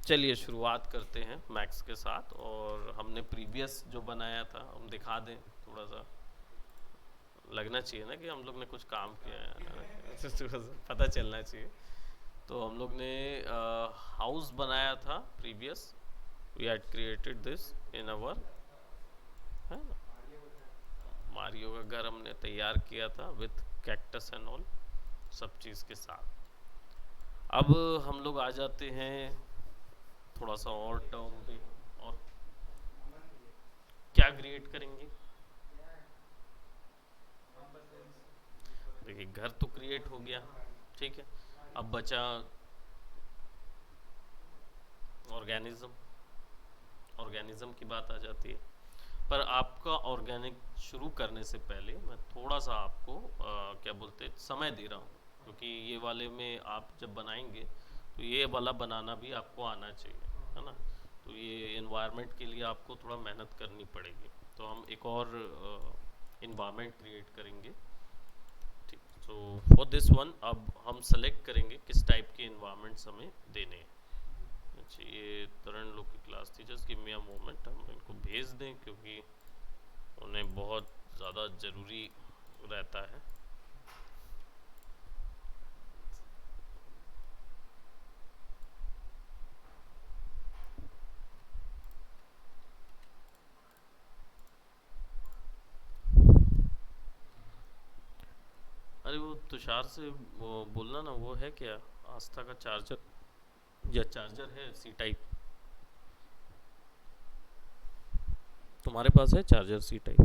चलिए शुरुआत करते हैं मैक्स के साथ। और हमने प्रीवियस जो बनाया था हम दिखा दें, थोड़ा सा लगना चाहिए ना कि हम लोग ने कुछ काम किया है थोड़ा सा पता चलना चाहिए। तो हम लोग ने हाउस बनाया था previous. We had created this in our, है ना, मारियो का घर हमने तैयार किया था विथ कैक्टस एंड ऑल, सब चीज़ के साथ। अब हम लोग आ जाते हैं थोड़ा सा और टर्म पे। और क्या क्रिएट करेंगे? देखिए घर तो क्रिएट हो गया, ठीक है। अब बचा ऑर्गेनिज्म। ऑर्गेनिज्म की बात आ जाती है। पर आपका ऑर्गेनिक शुरू करने से पहले मैं थोड़ा सा आपको क्या बोलते हैं समय दे रहा हूँ, क्योंकि ये वाले में आप जब बनाएंगे तो ये वाला बनाना भी आपको आना चाहिए, है ना। तो ये इन्वायरमेंट के लिए आपको थोड़ा मेहनत करनी पड़ेगी। तो हम एक और इन्वायरमेंट क्रिएट करेंगे, ठीक। सो फॉर दिस वन अब हम सेलेक्ट करेंगे किस टाइप के इन्वायरमेंट्स हमें देने हैं। अच्छा, ये तरण लोग की क्लास थी, just give me a moment, हम इनको भेज दें क्योंकि उन्हें बहुत ज़्यादा ज़रूरी रहता है। अरे वो तुषार से वो बोलना ना, वो है क्या आस्था का चार्जर, या चार्जर है सी टाइप? तुम्हारे पास है चार्जर सी टाइप?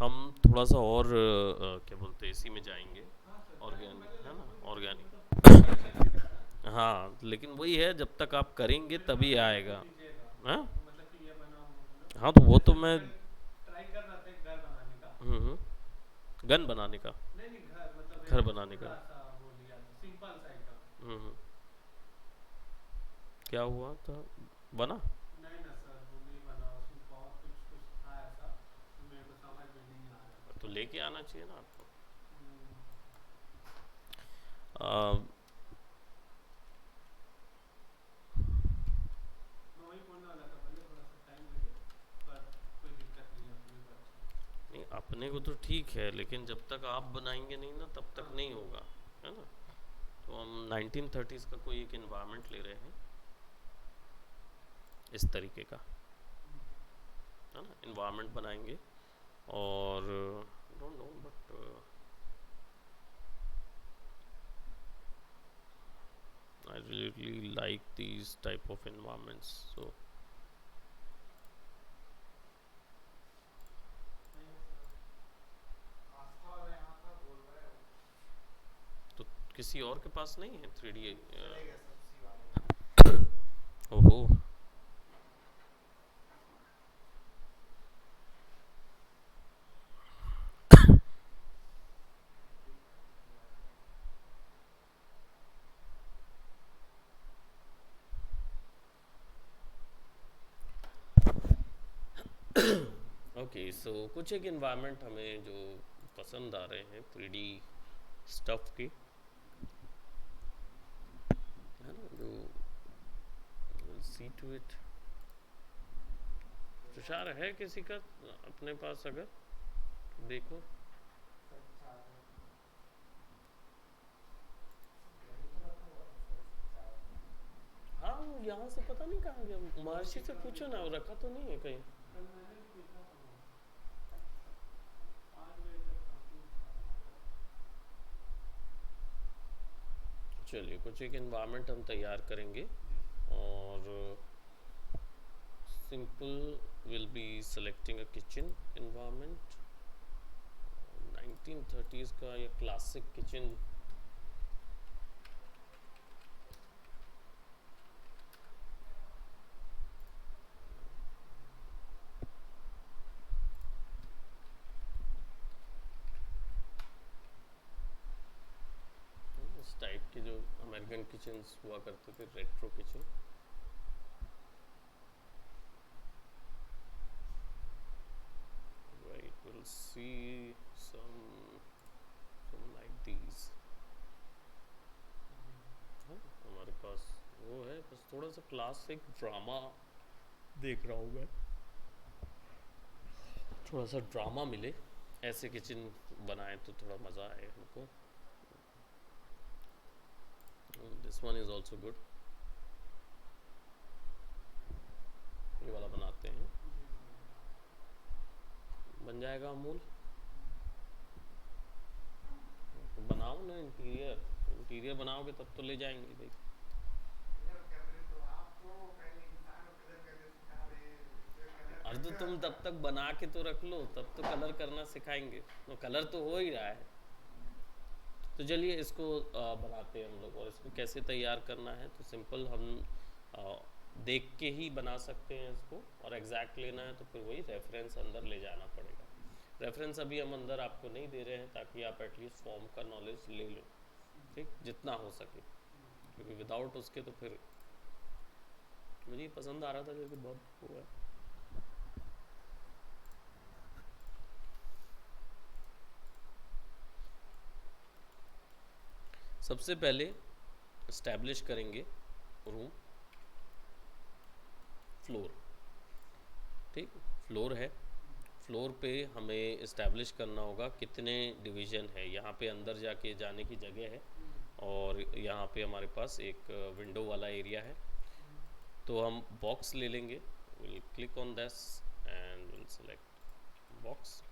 हम थोड़ा सा और क्या बोलते हैं इसी में जाएंगे, ऑर्गेनिक, है ना, ऑर्गेनिक। हाँ लेकिन वही है, जब तक आप करेंगे तभी आएगा। हाँ हाँ, तो वो तो मैं गन बनाने का, घर बनाने का। हम्म। क्या हुआ था, बना? तो लेके आना चाहिए ना आपको। आ, नहीं अपने को तो ठीक है, लेकिन जब तक आप बनाएंगे नहीं ना तब तक नहीं होगा, है ना। तो हम 1930s का कोई एक इन्वायरमेंट ले रहे हैं इस तरीके का, है ना, इन्वायरमेंट बनाएंगे। और don't know but I really like these type of environments. So तो किसी और के पास नहीं है 3D? ओहो। ओके सो कुछ एक इन्वायरमेंट हमें जो पसंद आ रहे हैं 3D स्टफ के, है ना, जो सी टू इट। तुषार है किसी का अपने पास? अगर देखो, हाँ वो यहाँ से पता नहीं कहाँ गया, महर्षि से पूछो ना, वो रखा तो नहीं है कहीं। चलिए कुछ एक इन्वायरमेंट हम तैयार करेंगे। और simple will be selecting a kitchen environment, 1930s का या क्लासिक किचन। इस टाइप के जो अमेरिकन किचन हुआ करते थे, retro kitchen. see some like these. हमारे पास वो है, बस थोड़ा सा क्लासिक ड्रामा देख रहा हूँ मैं, थोड़ा सा ड्रामा मिले, ऐसे किचन बनाए तो थोड़ा मज़ा आए हमको. This one is also good. ये वाला बनाते हैं, बन जाएगा अमूल. बनाओ ना इंटीरियर, इंटीरियर बनाओगे तब तो ले जाएंगे भाई. अरे तो तुम तब तक बना के तो रख लो, तब तो कलर करना सिखाएंगे. तो कलर तो हो ही रहा है. तो चलिए इसको बनाते हैं हम लोग. और इसको कैसे तैयार करना है तो सिंपल, हम देख के ही बना सकते हैं इसको. और एग्जैक्ट लेना है तो फिर वही रेफरेंस अंदर ले जाना पड़ेगा. रेफरेंस अभी हम अंदर आपको नहीं दे रहे हैं ताकि आप एटलीस्ट फॉर्म का नॉलेज ले लो, ठीक, जितना हो सके. क्योंकि विदाउट उसके तो फिर मुझे पसंद आ रहा था क्योंकि बहुत वो है. सबसे पहले इस्टेब्लिश करेंगे रूम फ्लोर. ठीक, फ्लोर है. फ्लोर पे हमें इस्टेब्लिश करना होगा कितने डिवीज़न है. यहाँ पे अंदर जाके जाने की जगह है और यहाँ पे हमारे पास एक विंडो वाला एरिया है. तो हम बॉक्स ले लेंगे. Will click on this and will select box.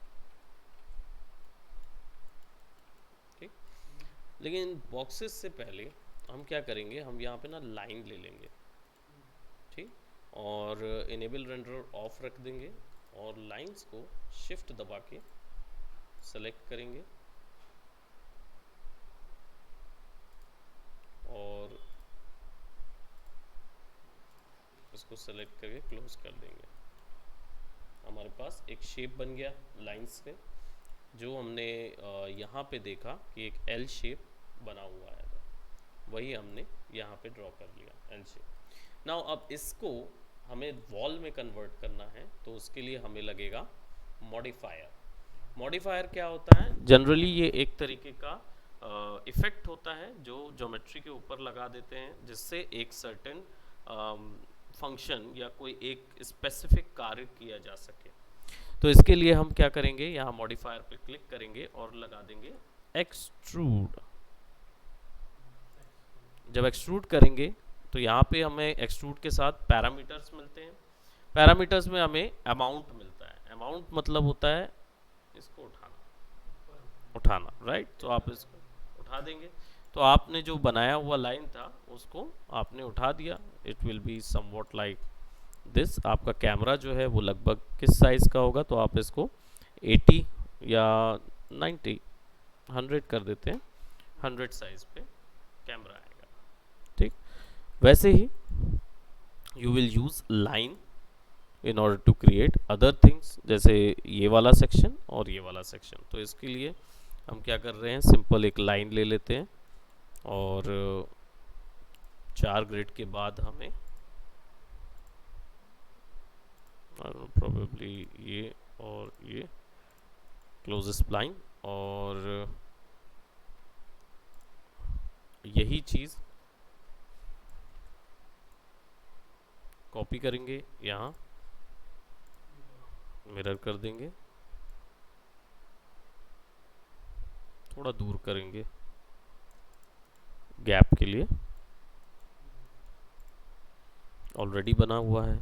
ठीक, लेकिन बॉक्सेस से पहले हम क्या करेंगे, हम यहाँ पे ना लाइन ले लेंगे. ठीक, और इनेबल रेंडर ऑफ रख देंगे और लाइंस को शिफ्ट दबा के सेलेक्ट करेंगे और इसको सेलेक्ट करके क्लोज कर देंगे. हमारे पास एक शेप बन गया लाइंस पे, जो हमने यहाँ पे देखा कि एक एल शेप बना हुआ है, वही हमने यहाँ पे ड्रॉ कर लिया, एल शेप. नाउ अब इसको हमें वॉल में कन्वर्ट करना है तो उसके लिए हमें लगेगा मॉडिफायर. मॉडिफायर क्या होता है? जनरली ये एक तरीके का इफेक्ट होता है जो ज्योमेट्री के ऊपर लगा देते हैं, जिससे एक सर्टेन फंक्शन या कोई एक स्पेसिफिक कार्य किया जा सके. तो इसके लिए हम क्या करेंगे, यहाँ मॉडिफायर पे क्लिक करेंगे और लगा देंगे एक्सट्रूड. जब एक्सट्रूड करेंगे तो यहाँ पे हमें एक्सट्रूड के साथ पैरामीटर्स मिलते हैं. पैरामीटर्स में हमें अमाउंट मिलता है. अमाउंट मतलब होता है इसको उठाना, राइट. तो आप इसको उठा देंगे. तो आपने जो बनाया हुआ लाइन था उसको आपने उठा दिया. It will be somewhat like this. आपका कैमरा जो है वो लगभग किस साइज़ का होगा, तो आप इसको 80 या 90 100 कर देते हैं. 100 साइज़ पे कैमरा आएगा. ठीक, वैसे ही you will use line in order to create other things, जैसे ये वाला सेक्शन और ये वाला सेक्शन. तो इसके लिए हम क्या कर रहे हैं, सिंपल एक लाइन ले लेते हैं और 4 ग्रिड के बाद हमें प्रोबेबली ये और ये क्लोज स्प्लाइन और यही चीज़ कॉपी करेंगे, यहाँ मिरर कर देंगे, थोड़ा दूर करेंगे गैप के लिए. ऑलरेडी बना हुआ है.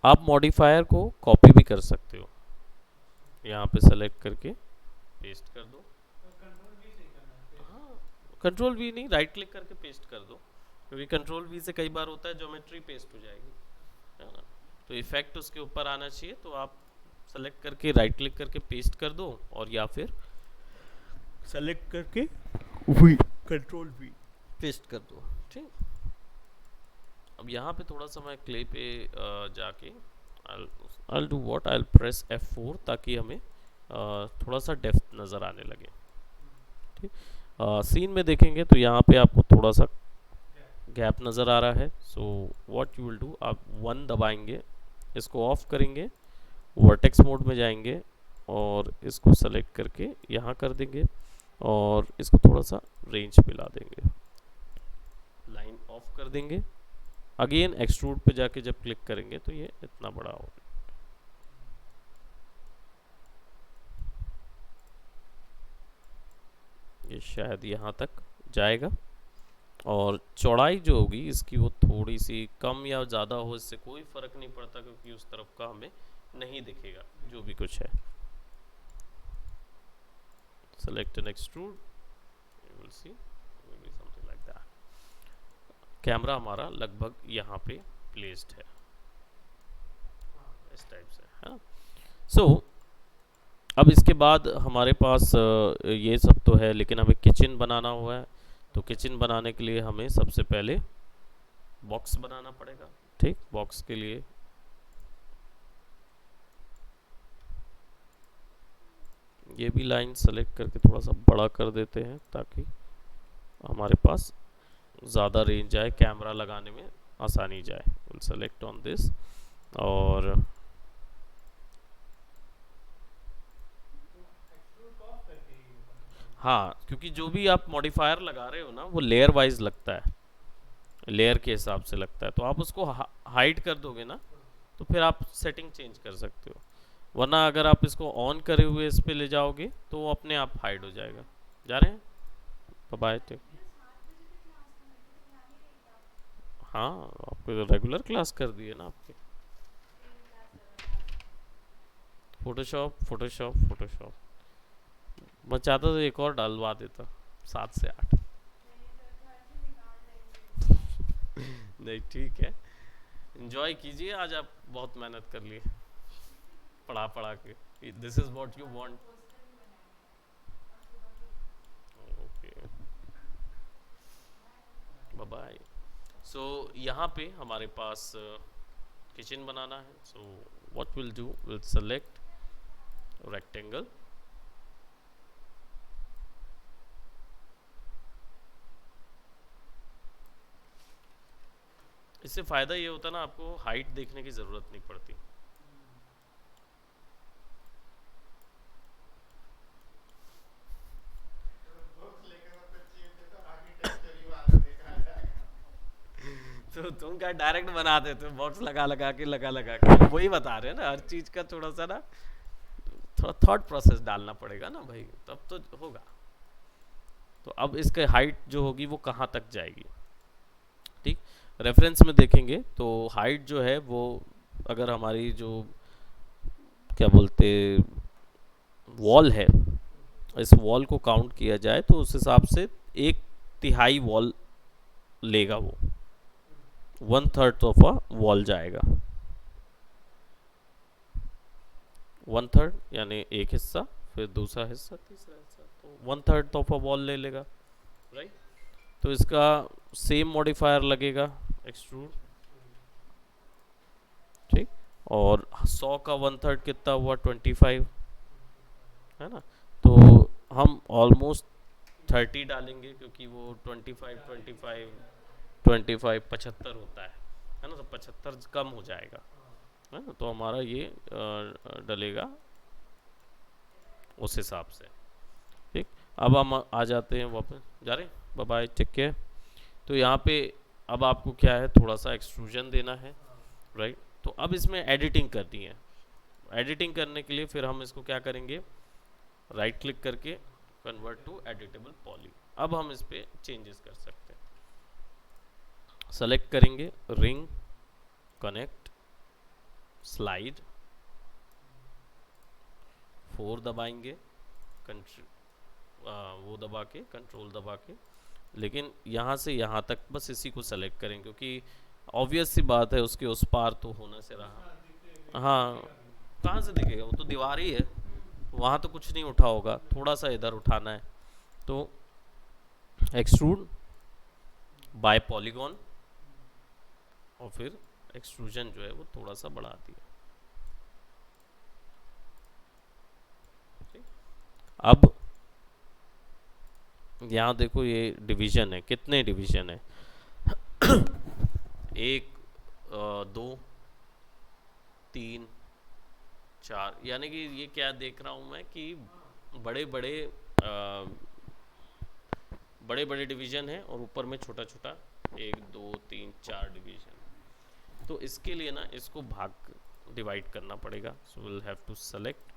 आप मॉडिफायर को कॉपी भी कर सकते हो. यहाँ पे सेलेक्ट करके पेस्ट कर दो. हाँ, कंट्रोल वी नहीं, राइट क्लिक करके पेस्ट कर दो, क्योंकि कंट्रोल वी से कई बार होता है ज्योमेट्री पेस्ट हो जाएगी, है ना. तो इफेक्ट उसके ऊपर आना चाहिए. तो आप सेलेक्ट करके राइट क्लिक करके पेस्ट कर दो और या फिर सेलेक्ट करके वी कंट्रोल वी पेस्ट कर दो. ठीक, अब यहाँ पे थोड़ा सा मैं क्ले पे जाके I'll do what, I'll press F4 ताकि हमें थोड़ा सा डेप्थ नज़र आने लगे. ठीक, सीन में देखेंगे तो यहाँ पे आपको थोड़ा सा गैप नज़र आ रहा है। So what you will do, आप 1 दबाएंगे, इसको ऑफ करेंगे, वर्टेक्स मोड में जाएंगे और इसको सेलेक्ट करके यहाँ कर देंगे और इसको थोड़ा सा रेंज मिला देंगे, लाइन ऑफ कर देंगे। अगेन एक्सट्रूड पे जाके जब क्लिक करेंगे तो ये इतना बड़ा होगा। ये शायद यहाँ तक जाएगा और चौड़ाई जो होगी इसकी वो थोड़ी सी कम या ज़्यादा हो, इससे कोई फ़र्क नहीं पड़ता क्योंकि उस तरफ का हमें नहीं दिखेगा जो भी कुछ है। Select and extrude, you will see something like that. Camera हमारा लगभग यहाँ पे प्लेस्ड है इस टाइप से, है ना। सो अब इसके बाद हमारे पास ये सब तो है, लेकिन हमें किचन बनाना हुआ है। तो किचन बनाने के लिए हमें सबसे पहले बॉक्स बनाना पड़ेगा। ठीक, बॉक्स के लिए ये भी लाइन सेलेक्ट करके थोड़ा सा बड़ा कर देते हैं ताकि हमारे पास ज़्यादा रेंज आए, कैमरा लगाने में आसानी जाए। विल सेलेक्ट ऑन दिस और हाँ, क्योंकि जो भी आप मॉडिफायर लगा रहे हो ना वो लेयर वाइज लगता है, लेयर के हिसाब से लगता है। तो आप उसको हाइड कर दोगे ना तो फिर आप सेटिंग चेंज कर सकते हो, वरना अगर आप इसको ऑन करे हुए इस पे ले जाओगे तो वो अपने आप हाइड हो जाएगा। जा रहे हैं, बाय। हाँ, आपको रेगुलर क्लास कर दिए ना आपके। फोटोशॉप फोटोशॉप फोटोशॉप मैं चाहता तो एक और डलवा देता, 7 से 8। नहीं ठीक है, एंजॉय कीजिए, आज आप बहुत मेहनत कर लिए पढ़ा पढ़ा के। This is what you want. Okay, bye bye. So यहाँ पे हमारे पास किचन बनाना है। So what will do, will select rectangle, इससे फ़ायदा ये होता है ना आपको हाइट देखने की ज़रूरत नहीं पड़ती। तो तुम क्या डायरेक्ट बना देते हो, बॉक्स लगा लगा के वही बता रहे हैं ना, हर चीज़ का थोड़ा सा ना थोड़ा थॉट प्रोसेस डालना पड़ेगा ना भाई, तब तो होगा। तो अब इसके हाइट जो होगी वो कहाँ तक जाएगी। ठीक, रेफरेंस में देखेंगे तो हाइट जो है वो अगर हमारी जो क्या बोलते वॉल है, इस वॉल को काउंट किया जाए तो उस हिसाब से 1/3 वॉल लेगा वो, 1/3 ऑफ अ वॉल जाएगा। 1/3 यानी एक हिस्सा, फिर दूसरा हिस्सा, तीसरा हिस्सा, तो 1/3 ऑफ अ वॉल ले लेगा, राइट। तो इसका सेम मॉडिफायर लगेगा एक्सट्रूड। ठीक, और 100 का 1/3 कितना हुआ, 25, है ना। तो हम ऑलमोस्ट 30 डालेंगे क्योंकि वो 25 25 25 75 होता है ना, तो 75 कम हो जाएगा, है ना। तो हमारा ये डलेगा उस हिसाब से। ठीक, अब हम आ जाते हैं वापस, जा रहे हैं, बाय बाय, टेक केयर। तो यहाँ पे अब आपको क्या है, थोड़ा सा एक्सट्रूजन देना है, राइट। तो अब इसमें एडिटिंग करनी है। एडिटिंग करने के लिए फिर हम इसको क्या करेंगे, राइट क्लिक करके कन्वर्ट टू एडिटेबल पॉली। अब हम इस पर चेंजेस कर सकते हैं। सेलेक्ट करेंगे रिंग, कनेक्ट, स्लाइड, 4 दबाएंगे, वो दबा के कंट्रोल दबा के, लेकिन यहाँ से यहाँ तक बस इसी को सेलेक्ट करें क्योंकि ऑब्वियस सी बात है उसके उस पार तो होना से रहा। हाँ, कहाँ से दिखेगा, वो तो दीवार ही है, वहाँ तो कुछ नहीं उठा होगा, थोड़ा सा इधर उठाना है। तो एक्सट्रूड बाय पॉलीगॉन और फिर एक्सट्रूजन जो है वो थोड़ा सा बढ़ा दिया। अब यहाँ देखो ये डिवीजन है, कितने डिवीजन है एक, दो, तीन, चार, यानी कि ये क्या देख रहा हूँ मैं कि बड़े बड़े बड़े बड़े डिवीजन है और ऊपर में छोटा छोटा, एक, दो, तीन, चार डिवीजन। तो इसके लिए ना इसको भाग डिवाइड करना पड़ेगा। So will have to select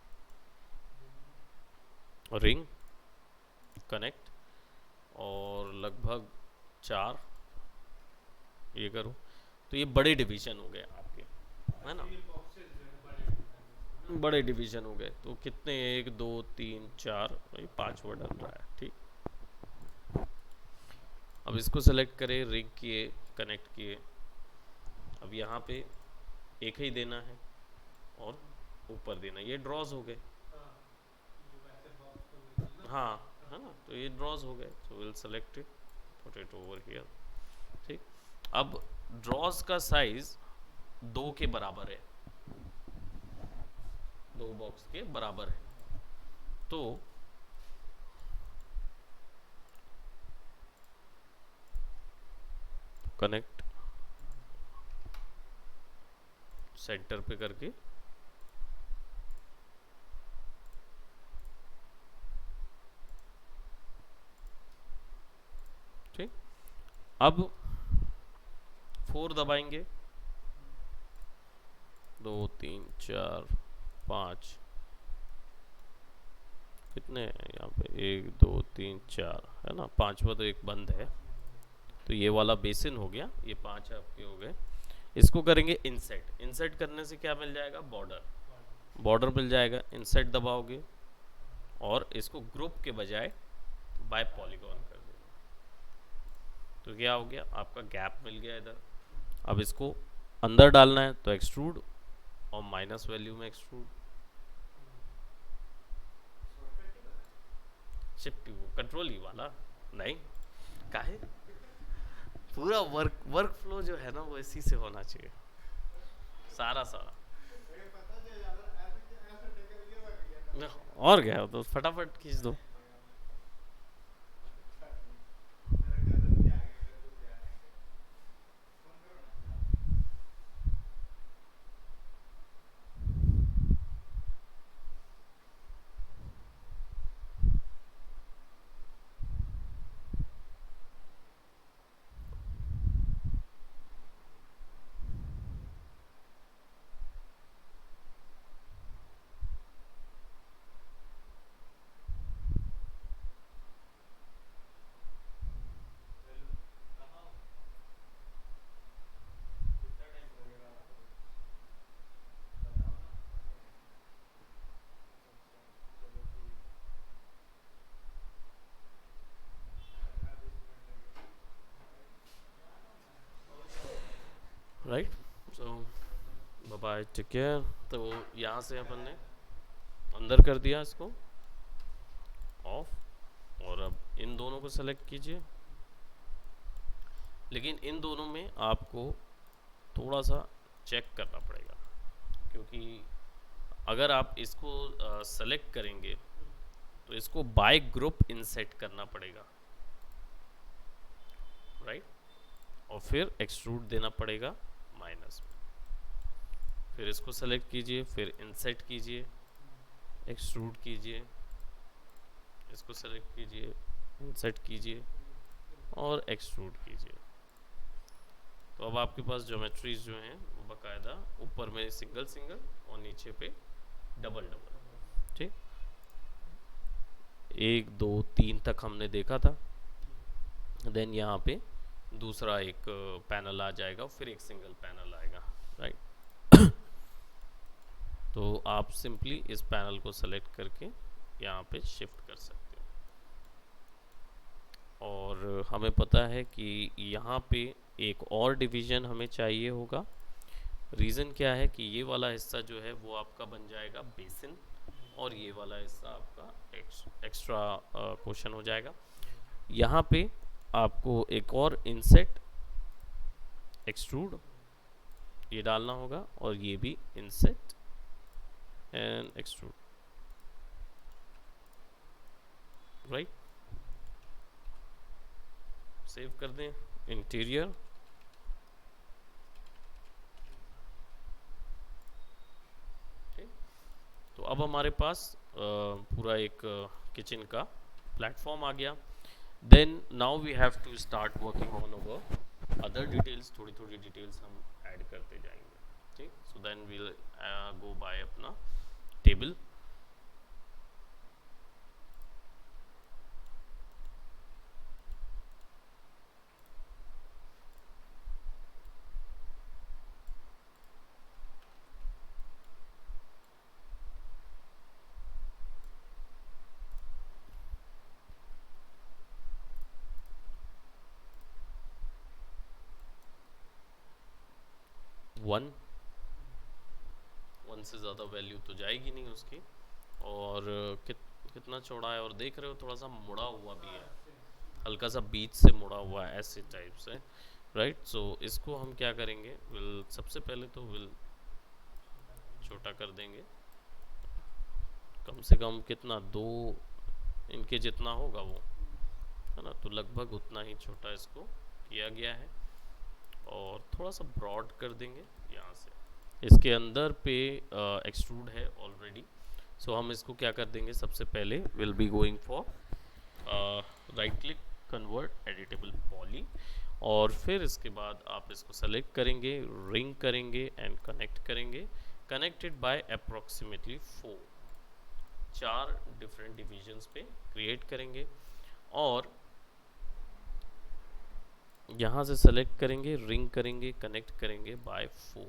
ring, connect, और लगभग चार ये करूँ तो ये बड़े डिवीजन हो गए आपके, है ना। बड़े डिवीजन हो गए तो कितने, एक, दो, तीन, चार, ये पांचवा डल रहा है, ठीक। अब इसको सेलेक्ट करें, रिंग किए, कनेक्ट किए। अब यहाँ पे एक ही देना है और ऊपर देना, ये ड्रॉज हो गए। हाँ, है ना, तो ये ड्रॉज हो गए। So will select it, put it over here, ठीक। अब ड्रॉज का साइज 2 के बराबर है, 2 बॉक्स के बराबर है। तो कनेक्ट सेंटर पे करके ठीक। अब 4 दबाएंगे, 2, 3, 4, 5, कितने हैं यहाँ पे, 1, 2, 3, 4, है ना, पांचवा तो एक बंद है। तो ये वाला बेसिन हो गया, ये 5 आपके हो गए। इसको करेंगे इंसेट, इंसेट करने से क्या मिल जाएगा, बॉर्डर, बॉर्डर मिल जाएगा। इंसेट दबाओगे और इसको ग्रुप के बजाय बाय पॉलीगॉन कर देना, तो क्या हो गया, आपका गैप मिल गया इधर। अब इसको अंदर डालना है तो एक्सट्रूड और माइनस वैल्यू में एक्सट्रूड, शिफ्ट कंट्रोल ही वाला नहीं, काहे, पूरा वर्क फ्लो जो है ना वो इसी से होना चाहिए, सारा सारा। और क्या हो तो फटाफट खींच दो। राइट, सो बाय, टेक केयर। तो यहाँ से अपन ने अंदर कर दिया इसको ऑफ, और अब इन दोनों को सेलेक्ट कीजिए। लेकिन इन दोनों में आपको थोड़ा सा चेक करना पड़ेगा, क्योंकि अगर आप इसको सेलेक्ट करेंगे तो इसको बाय ग्रुप इंसेट करना पड़ेगा, राइट, और फिर एक्सट्रूड देना पड़ेगा माइनस में। फिर इसको सेलेक्ट कीजिए, फिर इंसेट कीजिए, एक्सट्रूड कीजिए, इसको सेलेक्ट कीजिए, इंसेट कीजिए और एक्सट्रूड कीजिए। तो अब आपके पास ज्योमेट्रीज जो हैं वो बाकायदा ऊपर में सिंगल सिंगल और नीचे पे डबल डबल, ठीक। 1, 2, 3 तक हमने देखा था। देन यहाँ पे दूसरा एक पैनल आ जाएगा, फिर एक सिंगल पैनल आएगा, राइट। तो आप सिंपली इस पैनल को सेलेक्ट करके यहाँ पे शिफ्ट कर सकते हो। और हमें पता है कि यहाँ पे एक और डिवीजन हमें चाहिए होगा। रीज़न क्या है कि ये वाला हिस्सा जो है वो आपका बन जाएगा बेसिन, और ये वाला हिस्सा आपका एक्स्ट्रा क्वेश्चन हो जाएगा। यहाँ पे आपको एक और इंसेट, एक्सट्रूड ये डालना होगा, और ये भी इंसेट एंड एक्सट्रूड, राइट। सेव कर दें इंटीरियर, अब हमारे पास पूरा एक किचन का प्लेटफॉर्म आ गया. Then now we have to start working on our other details. थोड़ी थोड़ी डिटेल्स हम ऐड करते जाएंगे. ठीक. So then we'll go by अपना टेबल. वन से ज़्यादा वैल्यू तो जाएगी नहीं उसकी. और कितना चौड़ा है, और देख रहे हो थोड़ा सा मुड़ा हुआ भी है, हल्का सा बीच से मुड़ा हुआ है ऐसे टाइप से. राइट. सो इसको हम क्या करेंगे, विल सबसे पहले तो विल छोटा कर देंगे. कम से कम कितना, 2 इनके जितना होगा वो, है ना. तो लगभग उतना ही छोटा इसको किया गया है. और थोड़ा सा ब्रॉड कर देंगे यहाँ से. इसके अंदर पे एक्सट्रूड है ऑलरेडी. सो हम इसको क्या कर देंगे, सबसे पहले will be going for right click, convert editable poly. और फिर इसके बाद आप इसको सेलेक्ट करेंगे, रिंग करेंगे एंड कनेक्ट करेंगे. Connected by approximately 4 different divisions पे क्रिएट करेंगे. और यहाँ से सेलेक्ट करेंगे, रिंग करेंगे, कनेक्ट करेंगे बाय 4.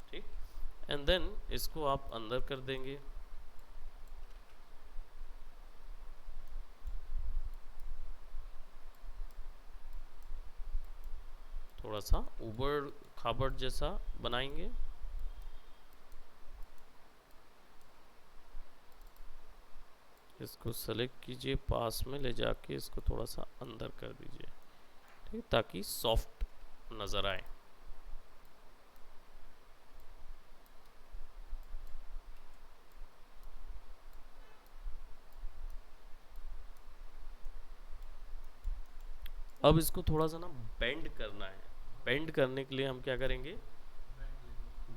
ठीक. एंड देन इसको आप अंदर कर देंगे. थोड़ा सा ऊबड़ खाबड़ जैसा बनाएंगे. इसको सेलेक्ट कीजिए, पास में ले जाके इसको थोड़ा सा अंदर कर दीजिए. ठीक. ताकि सॉफ्ट नज़र आए. अब इसको थोड़ा सा ना बेंड करना है. बेंड करने के लिए हम क्या करेंगे,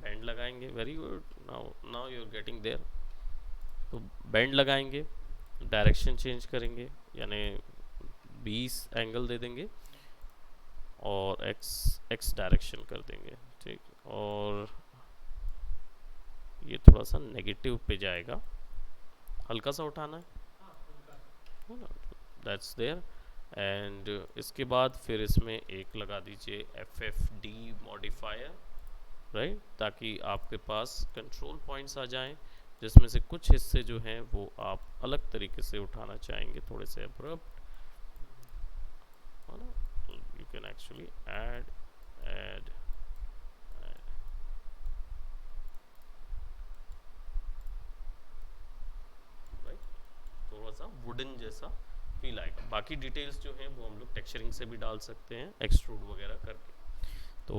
बेंड लगाएंगे. Very good. Now you are getting there. तो बेंड लगाएंगे, डायरेक्शन चेंज करेंगे, यानी 20 एंगल दे देंगे और एक्स डायरेक्शन कर देंगे. ठीक. और ये थोड़ा सा नेगेटिव पे जाएगा, हल्का सा उठाना है ना. That's there. एंड इसके बाद फिर इसमें एक लगा दीजिए FFD मॉडिफायर. राइट. ताकि आपके पास कंट्रोल पॉइंट्स आ जाएं, जिसमें से कुछ हिस्से जो हैं वो आप अलग तरीके से उठाना चाहेंगे, थोड़े से अब्रप्ट, है ना. You can actually add right. थोड़ा सा वुडन जैसा फील आएगा. बाकी डिटेल्स जो हैं वो हम लोग टेक्सचरिंग से भी डाल सकते हैं, एक्सट्रूड वगैरह करके. तो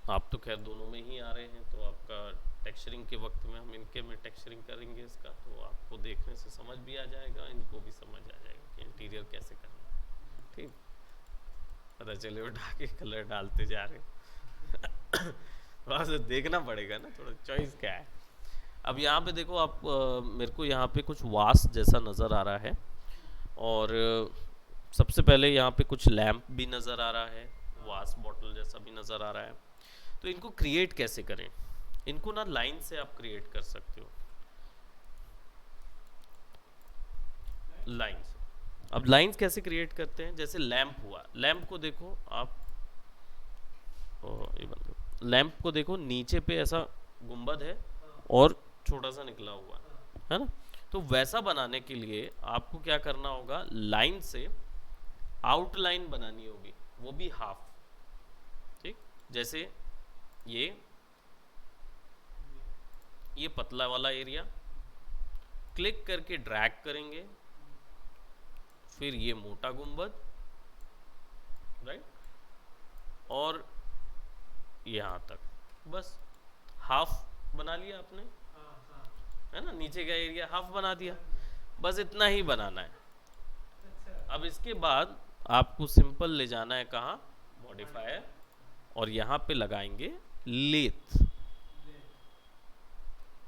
आप तो खैर दोनों में ही आ रहे हैं, तो आपका टेक्सचरिंग के वक्त में हम इनके में टेक्सचरिंग करेंगे इसका, तो आपको देखने से समझ भी आ जाएगा, इनको भी समझ आ जाएगा कि इंटीरियर कैसे करना है. ठीक. पता चले उठा के कलर डालते जा रहे. थोड़ा सा देखना पड़ेगा ना, थोड़ा चॉइस क्या है. अब यहाँ पे देखो आप, मेरे को यहाँ पे कुछ वास जैसा नज़र आ रहा है. और सबसे पहले यहाँ पे कुछ लैंप भी नज़र आ रहा है, वास बॉटल जैसा भी नज़र आ रहा है. तो इनको क्रिएट कैसे करें, इनको ना लाइन से आप क्रिएट कर सकते हो, लाइन से. अब लाइंस कैसे क्रिएट करते हैं, जैसे लैंप हुआ, लैंप को देखो आप, ये बंद करो. लैंप को देखो, नीचे पे ऐसा गुंबद है और छोटा सा निकला हुआ है ना. तो वैसा बनाने के लिए आपको क्या करना होगा, लाइन से आउटलाइन बनानी होगी, वो भी हाफ. ठीक. जैसे ये पतला वाला एरिया क्लिक करके ड्रैग करेंगे, फिर ये मोटा गुंबद, राइट, और यहाँ तक, बस हाफ बना लिया आपने, है ना. नीचे का एरिया हाफ बना दिया, बस इतना ही बनाना है. अब इसके बाद आपको सिंपल ले जाना है कहाँ, मॉडिफायर, और यहाँ पे लगाएंगे लेथ,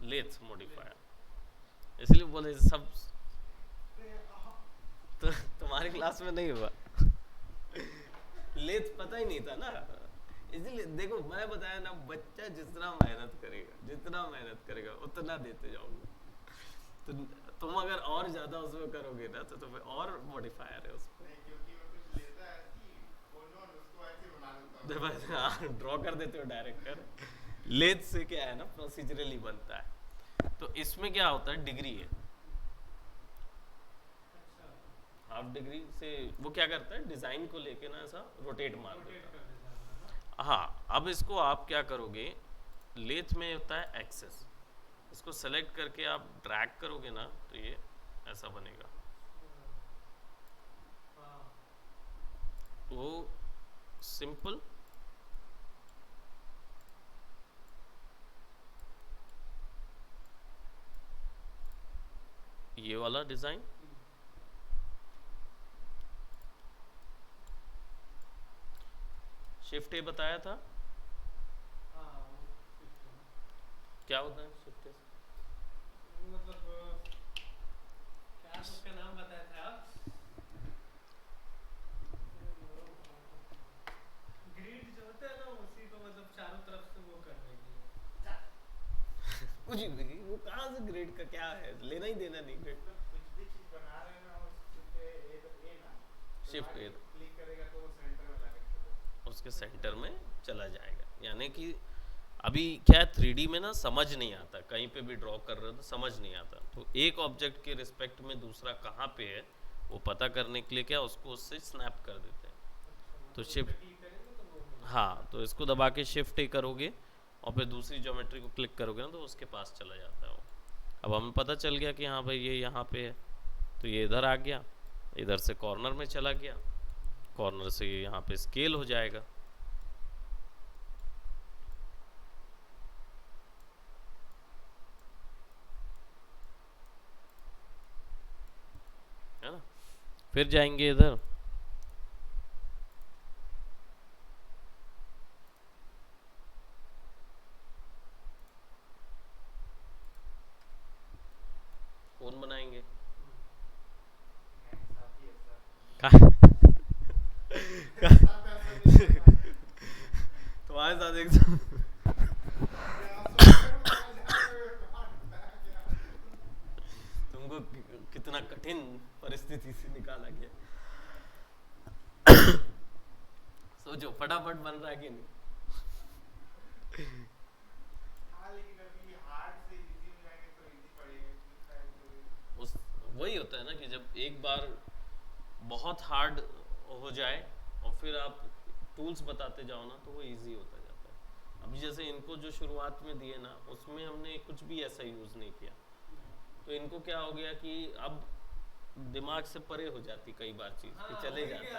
लेथ मॉडिफायर। इसलिए बोले सब तो तुम्हारी क्लास में नहीं हुआ। लेथ पता ही नहीं था ना, इसलिए देखो मैं बताया ना, बच्चा जितना मेहनत करेगा, जितना मेहनत करेगा उतना देते जाओगे। तो तुम अगर और ज्यादा उसमें करोगे ना तो तुम्हें और मॉडिफायर है उसमें, क्योंकि वो कुछ लेता है कि उसको ऐसे बना देता है, हाँ ड्रॉ कर देते हो डायरेक्टर। लेथ से क्या है ना, प्रोसीजरली बनता है। तो इसमें क्या होता है, डिग्री है, हाफ डिग्री से वो क्या करता है, डिजाइन को लेके ना ऐसा रोटेट मार देता है। हाँ, अब इसको आप क्या करोगे, लेथ में होता है एक्सेस, इसको सेलेक्ट करके आप ड्रैग करोगे ना तो ये ऐसा बनेगा। वो सिंपल ये वाला डिजाइन, शिफ्ट ए बताया था, क्या होता है शिफ्ट ए? मतलब क्या उसका नाम बताया था आप? ग्रिड जो होता है ना, उसी को मतलब चारों तरफ से वो करने के लिए। कुछ भी वो कहाँ से ग्रेड का क्या है, लेना ही देना नहीं ग्रेड। कुछ भी चीज बना रहे हैं ना, उस पे ए ना शिफ्ट ए क्लिक करेगा तो वो सेंटर में जाएगा, उसके सेंटर में चला जाएगा। यानी कि अभी क्या है, 3D में ना समझ नहीं आता, कहीं पे भी ड्रॉ कर रहे हो तो समझ नहीं आता, तो एक ऑब्जेक्ट के रिस्पेक्ट में दूसरा कहाँ पे है वो पता करने के लिए क्या उसको उससे स्नैप कर देते हैं। तो शिफ्ट, हाँ तो इसको दबा के शिफ्ट ए करोगे और फिर दूसरी ज्योमेट्री को क्लिक करोगे ना तो उसके पास चला जाता है वो। अब हमें पता चल गया कि हाँ भाई ये यहाँ पे है, तो ये इधर आ गया, इधर से कॉर्नर में चला गया, कॉर्नर से यहाँ पे स्केल हो जाएगा। है ना, फिर जाएंगे इधर, कौन बनाएंगे तुम्हारे साथ एक तुमको कितना कठिन परिस्थिति से निकाला गया। सोचो फटाफट बन रहा है कि नहीं। उस वही होता है ना कि जब एक बार बहुत हार्ड हो जाए और फिर आप टूल्स बताते जाओ ना तो वो इजी होता जाता है। अभी जैसे इनको जो शुरुआत में दिए ना उसमें हमने कुछ भी ऐसा यूज़ नहीं किया, तो इनको क्या हो गया कि अब दिमाग से परे हो जाती कई बार चीज़, कि चले जाता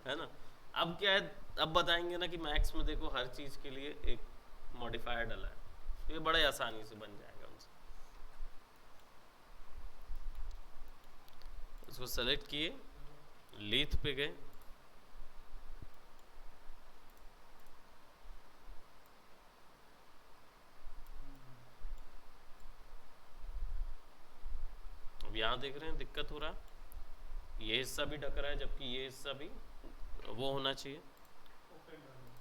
है ना। अब क्या है, अब बताएंगे ना कि मैथ्स में देखो हर चीज़ के लिए एक मॉडिफायर डला है, तो ये बड़े आसानी से बन जाएगा उनसे। इसको सेलेक्ट किए, लेथ पे गए, अब यहाँ देख रहे हैं दिक्कत हो रहा है, ये हिस्सा भी ढक रहा है जबकि ये हिस्सा भी वो होना चाहिए।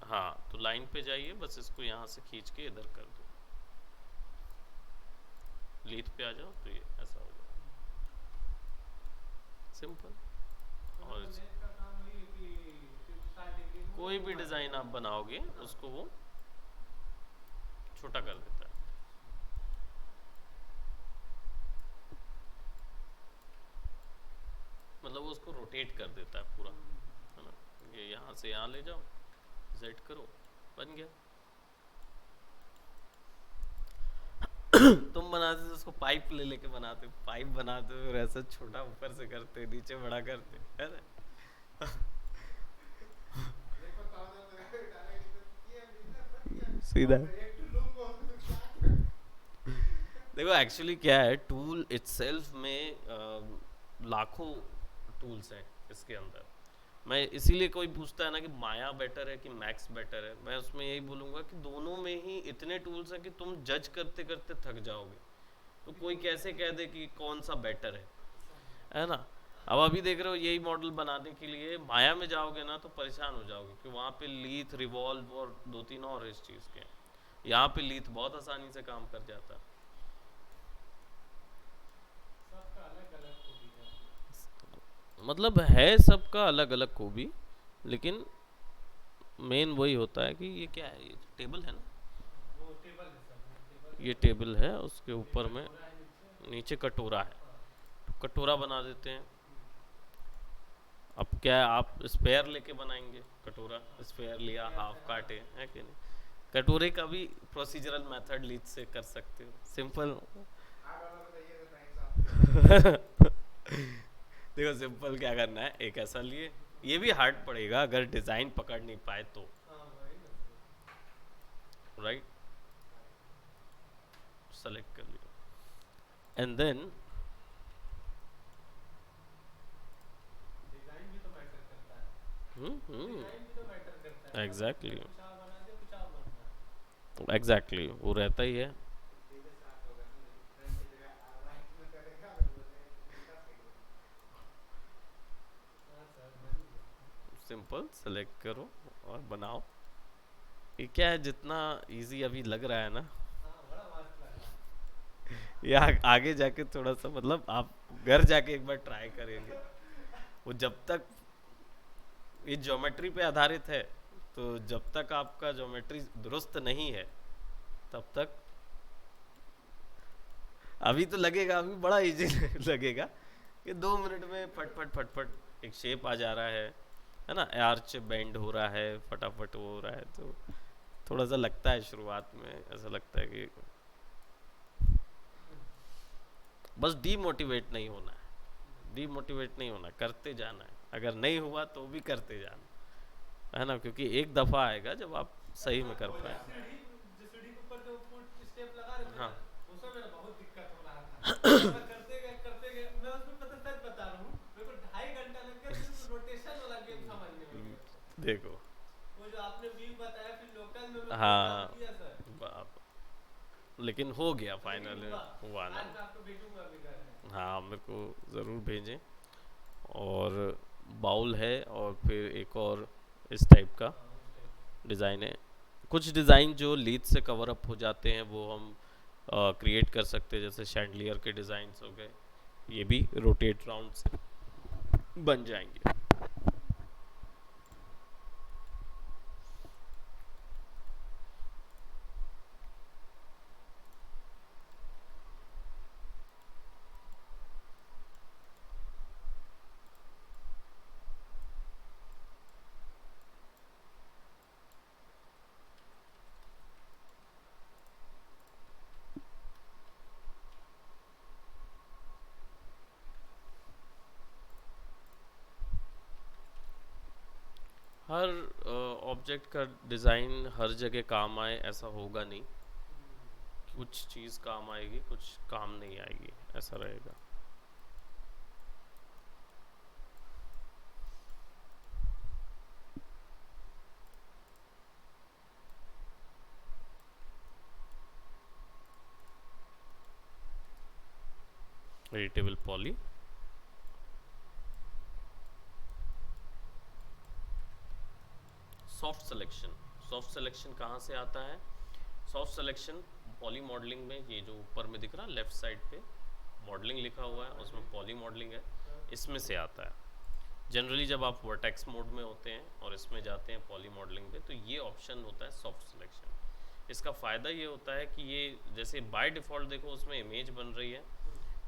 हाँ तो लाइन पे जाइए, बस इसको यहाँ से खींच के इधर कर दो, लीथ पे आ जाओ तो ये ऐसा हो जाए, सिंपल। और कोई भी डिज़ाइन आप बनाओगे उसको वो छोटा कर देता है। मतलब वो उसको रोटेट कर देता है पूरा, है ना। ये यहाँ से यहाँ ले जाओ, सेट करो, बन गया। तुम बनाते तो उसको पाइप ले लेके बनाते, पाइप बनाते और ऐसा छोटा ऊपर से करते नीचे बड़ा करते, है ना। सीधा देखो एक्चुअली क्या है, टूल इटसेल्फ में लाखों टूल्स हैं इसके अंदर, मैं इसीलिए कोई पूछता है ना कि माया बेटर है कि मैक्स बेटर है, मैं उसमें यही बोलूँगा कि दोनों में ही इतने टूल्स हैं कि तुम जज करते करते थक जाओगे। तो कोई कैसे कह दे कि कौन सा बेटर है ना। अब अभी देख रहे हो यही मॉडल बनाने के लिए माया में जाओगे ना तो परेशान हो जाओगे कि वहाँ पे लीथ रिवॉल्व और दो तीन और इस चीज़ के। यहाँ पे लीथ बहुत आसानी से काम कर जाता है। सबका अलग अलग खूबी है। मतलब है सबका अलग अलग खूबी, लेकिन मेन वही होता है कि ये क्या है, ये टेबल है ना, वो टेबल है सर, वो टेबल है। ये टेबल है, उसके ये ऊपर में कटोरा है नीचे। नीचे कटोरा है, हाँ। तो कटोरा बना देते हैं। हम्म, अब क्या है, आप स्पेयर लेके बनाएंगे कटोरा, हाँ। स्पेयर लिया, स्पेयर से हाफ हाँ। काटे, है कि नहीं। कटोरे का भी प्रोसीजरल मेथड लीड से कर सकते हो, सिंपल। हार्ड वाला बताइए तो प्राइस आप। देखो सिंपल क्या करना है, एक ऐसा लिए, ये भी हार्ड पड़ेगा अगर डिज़ाइन पकड़ नहीं पाए तो, हाँ वही ना सर। राइट। सेलेक्ट कर लिया एंड देन डिजाइन भी तो मैटर करता है। डिजाइन भी तो मैटर करता है ना, एग्जैक्टली, कुछ आप बना दे, कुछ आप बनना है। एग्जैक्टली वो रहता ही है। सीधे स्टार्ट होगा समझ, फ्रंट की जगह राइट में करेगा तो बोले उल्टा साइड में। हाँ सर बन गया। सिंपल सेलेक्ट करो और बनाओ। ये क्या है, जितना इजी अभी लग रहा है ना, हाँ बड़ा मस्त लग रहा है। ये आगे जाके थोड़ा सा, मतलब आप घर जाके एक बार ट्राई करेंगे, वो जब तक ये ज्योमेट्री पे आधारित है, तो जब तक आपका ज्योमेट्री दुरुस्त नहीं है तब तक, अभी तो लगेगा, अभी बड़ा इजी लगेगा कि 2 मिनट में फट फट फट फट एक शेप आ जा रहा है ना, आर्च बेंड हो रहा है, फटाफट वो हो रहा है, तो थोड़ा सा लगता है शुरुआत में, ऐसा लगता है कि बस डीमोटिवेट नहीं होना है, डीमोटिवेट नहीं होना, करते जाना है, अगर नहीं हुआ तो भी करते जाना है ना, क्योंकि एक दफ़ा आएगा जब आप सही में कर वो पाए। जो सीढ़ी के ऊपर जो फुट स्टेप लगा रहे थे हाँ ना, उसमें मेरा बहुत दिक्कत हो रहा था। मैं करते गए, मैं उसमें पता सच बता रहा हूँ, मेरे को 2.5 घंटा लग गया सिर्फ रोटेशन वाला गेम समझने में। देखो, वो जो आपने व्यू बताया फिर लोकल में मैं बहुत काम हाँ, किया सर। बाप, लेकिन हो गया लेकिन फाइनल, हुआ। हुआ ना। आज मैं आपको भेजूंगा अभी घर में। हाँ मेरे को ज़रूर भेजें। और बाउल है और फिर एक और इस टाइप का हाँ उस टाइप। डिज़ाइन है। कुछ डिज़ाइन जो लीद से कवर अप हो जाते हैं वो हम क्रिएट कर सकते हैं, जैसे शैंडलियर के डिज़ाइंस हो गए, ये भी रोटेट राउंड से बन जाएंगे। हर ऑब्जेक्ट का डिज़ाइन हर जगह काम आए ऐसा होगा नहीं, कुछ चीज़ काम आएगी कुछ काम नहीं आएगी, ऐसा रहेगा। Editable poly, soft selection. Soft selection कहाँ से आता है? सॉफ्ट सिलेक्शन पॉली मॉडलिंग में, ये जो ऊपर में दिख रहा है लेफ्ट साइड पे मॉडलिंग लिखा हुआ है, उसमें पॉली मॉडलिंग है, इसमें से आता है। जनरली जब आप वर्टेक्स मोड में होते हैं और इसमें जाते हैं पॉली मॉडलिंग पे, तो ये ऑप्शन होता है सॉफ्ट सिलेक्शन। इसका फ़ायदा ये होता है कि ये जैसे बाय डिफ़ॉल्ट देखो उसमें इमेज बन रही है,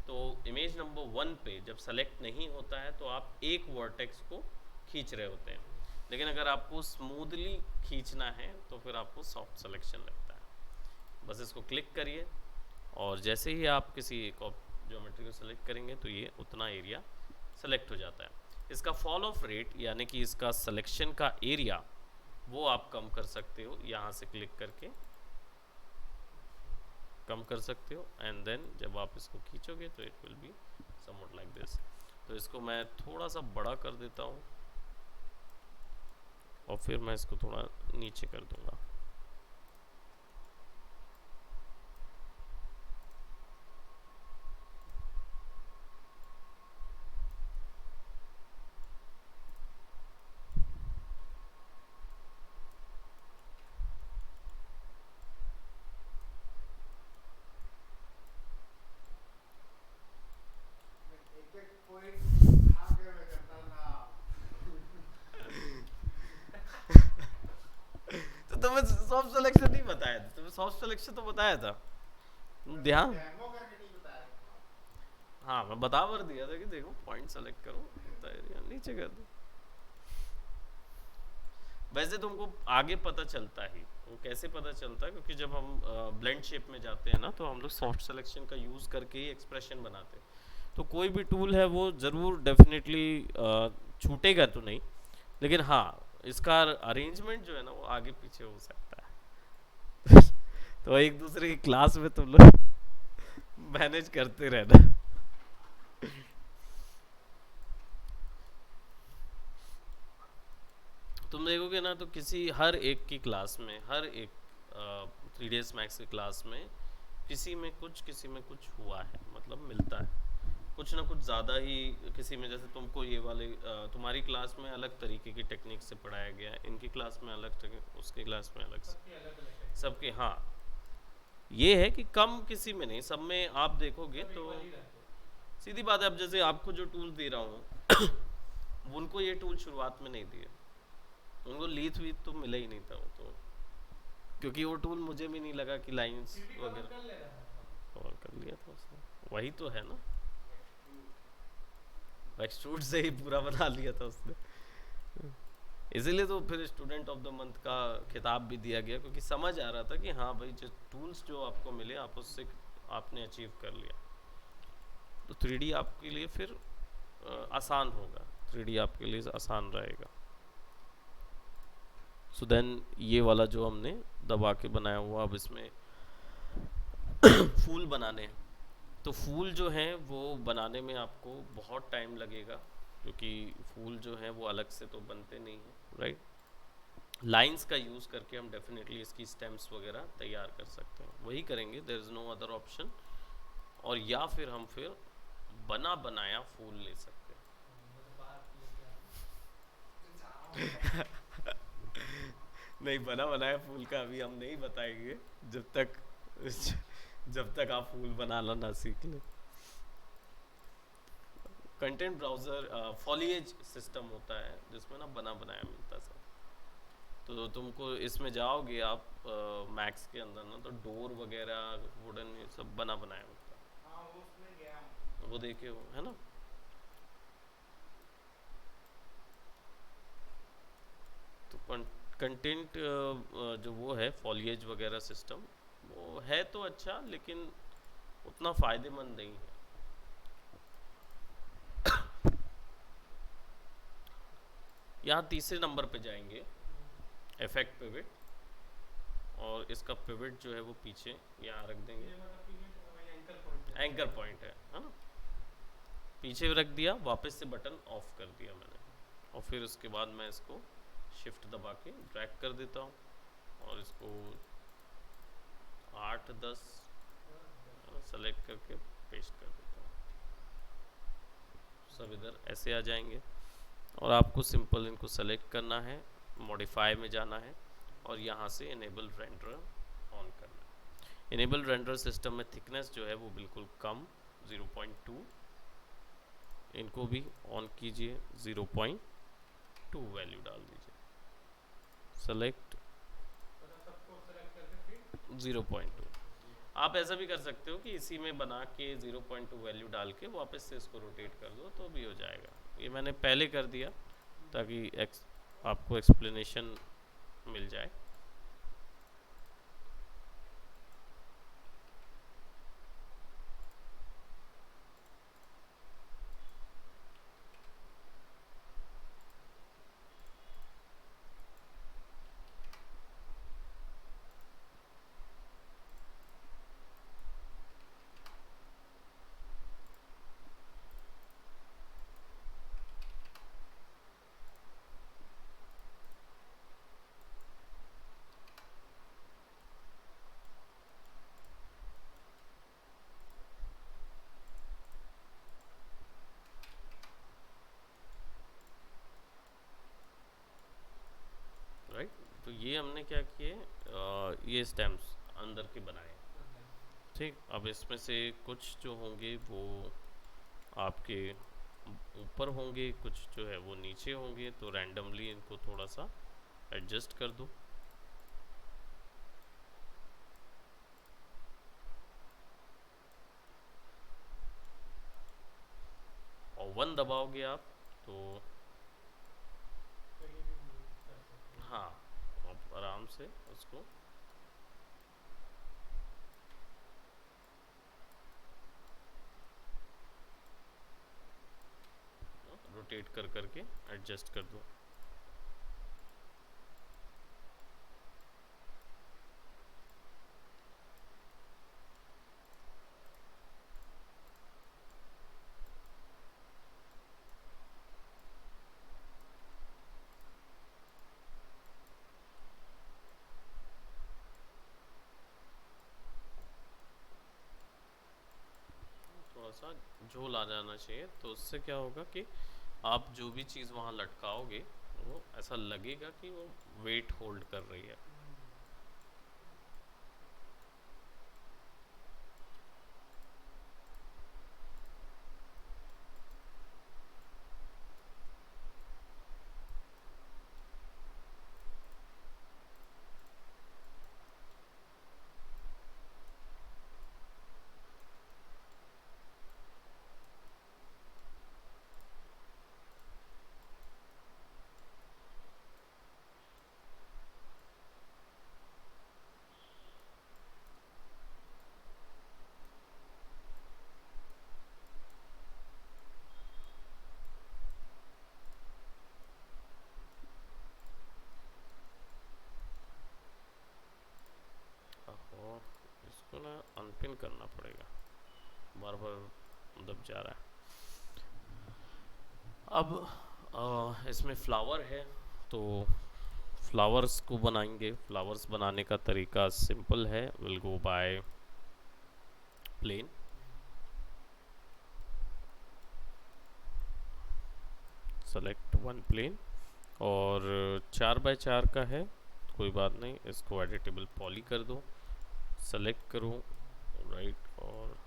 तो इमेज नंबर 1 पे जब सेलेक्ट नहीं होता है तो आप एक वर्टेक्स को खींच रहे होते हैं, लेकिन अगर आपको स्मूथली खींचना है तो फिर आपको सॉफ्ट सिलेक्शन लगता है। बस इसको क्लिक करिए और जैसे ही आप किसी एक ज्योमेट्री को सेलेक्ट करेंगे तो ये उतना एरिया सेलेक्ट हो जाता है। इसका फॉल ऑफ रेट यानी कि इसका सिलेक्शन का एरिया वो आप कम कर सकते हो, यहाँ से क्लिक करके कम कर सकते हो, एंड देन जब आप इसको खींचोगे तो it will be somewhat like this. तो इसको मैं थोड़ा सा बड़ा कर देता हूँ, और फिर मैं इसको थोड़ा नीचे कर दूंगा। एक एक पॉइंट आगे मैं करता था। तो तुम्हें सॉफ्ट सिलेक्शन नहीं बताया था, तुम्हें सॉफ्ट सिलेक्शन तो बताया था, ध्यान। डेमो करके नहीं बताया था। हाँ मैं बता भर दिया था कि देखो पॉइंट सेलेक्ट करो, नीचे कर दो। वैसे तुमको आगे पता चलता ही, वो कैसे पता चलता है, क्योंकि जब हम ब्लेंड शेप में जाते हैं ना तो हम लोग सॉफ्ट सिलेक्शन का यूज़ करके ही एक्सप्रेशन बनाते हैं। तो कोई भी टूल है वो ज़रूर डेफिनेटली छूटेगा तो नहीं, लेकिन हाँ इसका अरेंजमेंट जो है ना वो आगे पीछे हो सकता है। तो एक दूसरे की क्लास में तुम लोग मैनेज करते रहना। तुम देखोगे ना तो किसी हर एक की क्लास में, हर एक 3ds मैक्स की क्लास में किसी में कुछ, किसी में कुछ हुआ है, मतलब मिलता है कुछ ना कुछ ज़्यादा ही। किसी में जैसे तुमको ये वाले तुम्हारी क्लास में अलग तरीके की टेक्निक से पढ़ाया गया है, इनकी क्लास में अलग, उसकी क्लास में अलग, सबकी अलग अलग टेक्निक, सबके। हाँ ये है कि कम किसी में नहीं, सब में आप देखोगे सब तो इक्वल ही रहते हैं। सीधी बात है। अब जैसे आपको जो टूल दे रहा हूँ उनको ये टूल शुरुआत में नहीं दिए, उनको लीथ वीथ तो मिला ही नहीं था वो तो, क्योंकि वो टूल मुझे भी नहीं लगा कि लाइंस फिर भी कवर वगैरह कर ले रहा था। कवर कर लिया था उसने। वही तो है ना, एक्सट्रूड। एक्सट्रूड से ही पूरा बना लिया था उसने। इसीलिए तो फिर स्टूडेंट ऑफ द मंथ का खिताब भी दिया गया, क्योंकि समझ आ रहा था कि हाँ भाई जो टूल्स जो आपको मिले आप उससे आपने अचीव कर लिया। तो 3D आपके लिए फिर आसान होगा, 3D आपके लिए आसान रहेगा। सो देन ये वाला जो हमने दबा के बनाया हुआ, अब इसमें फूल बनाने हैं। तो फूल जो हैं वो बनाने में आपको बहुत टाइम लगेगा, क्योंकि फूल जो हैं वो अलग से तो बनते नहीं हैं, राइट। लाइंस का यूज़ करके हम डेफिनेटली इसकी स्टेम्स वगैरह तैयार कर सकते हैं, वही करेंगे, there is no other option. और या फिर हम फिर बना बनाया फूल ले सकते हैं। मतलब बाहर से लेके आते नहीं, बना बनाया फूल का अभी हम नहीं बताएंगे जब तक जब तक आप फूल बनाना ना सीख लें। कंटेंट ब्राउज़र फॉलिएज सिस्टम होता है जिसमें ना बना बनाया मिलता है। तो तुमको इसमें जाओगे आप मैक्स के अंदर ना, तो डोर वगैरह वुडन ये सब बना बनाया मिलता हाँ वो उसमें गया हूँ। है, वो देखे हो है ना। तो कंटेंट जो वो है फॉलिएज वगैरह सिस्टम, वो है तो अच्छा लेकिन उतना फ़ायदेमंद नहीं है। यहाँ तीसरे नंबर पे जाएंगे, इफेक्ट पिवट, और इसका पिवट जो है वो पीछे यहाँ रख देंगे। ये मतलब पीरियड एंकर पॉइंट है। एंकर पॉइंट है ना, पीछे रख दिया, वापस से बटन ऑफ कर दिया मैंने, और फिर उसके बाद मैं इसको शिफ्ट दबा के ड्रैग कर देता हूँ, और इसको 8-10 सेलेक्ट करके पेस्ट कर देता हूँ। सब इधर ऐसे आ जाएंगे, और आपको सिंपल इनको सेलेक्ट करना है, मॉडिफाई में जाना है, और यहाँ से इनेबल रेंडर ऑन करना है। इनेबल रेंडर सिस्टम में थिकनेस जो है वो बिल्कुल कम 0.2, इनको भी ऑन कीजिए, 0.2 वैल्यू डाल दीजिए, सेलेक्ट मतलब सबको सेलेक्ट करके फिर 0.2। आप ऐसा भी कर सकते हो कि इसी में बना के 0.2 वैल्यू डाल के वापस से इसको रोटेट कर दो तो भी हो जाएगा। ये मैंने पहले कर दिया ताकि आपको एक्सप्लेनेशन मिल जाए। ये हमने क्या किए, ये स्टेम्स अंदर के बनाए। ठीक, अब इसमें से कुछ जो होंगे वो आपके ऊपर होंगे, कुछ जो है वो नीचे होंगे, तो रैंडमली इनको थोड़ा सा एडजस्ट कर दो। और 1 दबाओगे आप तो कहीं भी move कर सकते हैं। हाँ, आप आराम से उसको रोटेट कर करके एडजस्ट कर दो। थोड़ा सा झोल आ जाना चाहिए, तो उससे क्या होगा कि आप जो भी चीज़ वहाँ लटकाओगे वो ऐसा लगेगा कि वो वेट होल्ड कर रही है। और इसको ना अनपिन करना पड़ेगा, बार बार दब जा रहा है। अब इसमें फ्लावर है, तो फ्लावर्स को बनाएंगे। फ्लावर्स बनाने का तरीका सिंपल है, will go by plane. Select one plane, और 4x4 का है, कोई बात नहीं, इसको एडिटेबल पॉली कर दो। सेलेक्ट करो राइट, और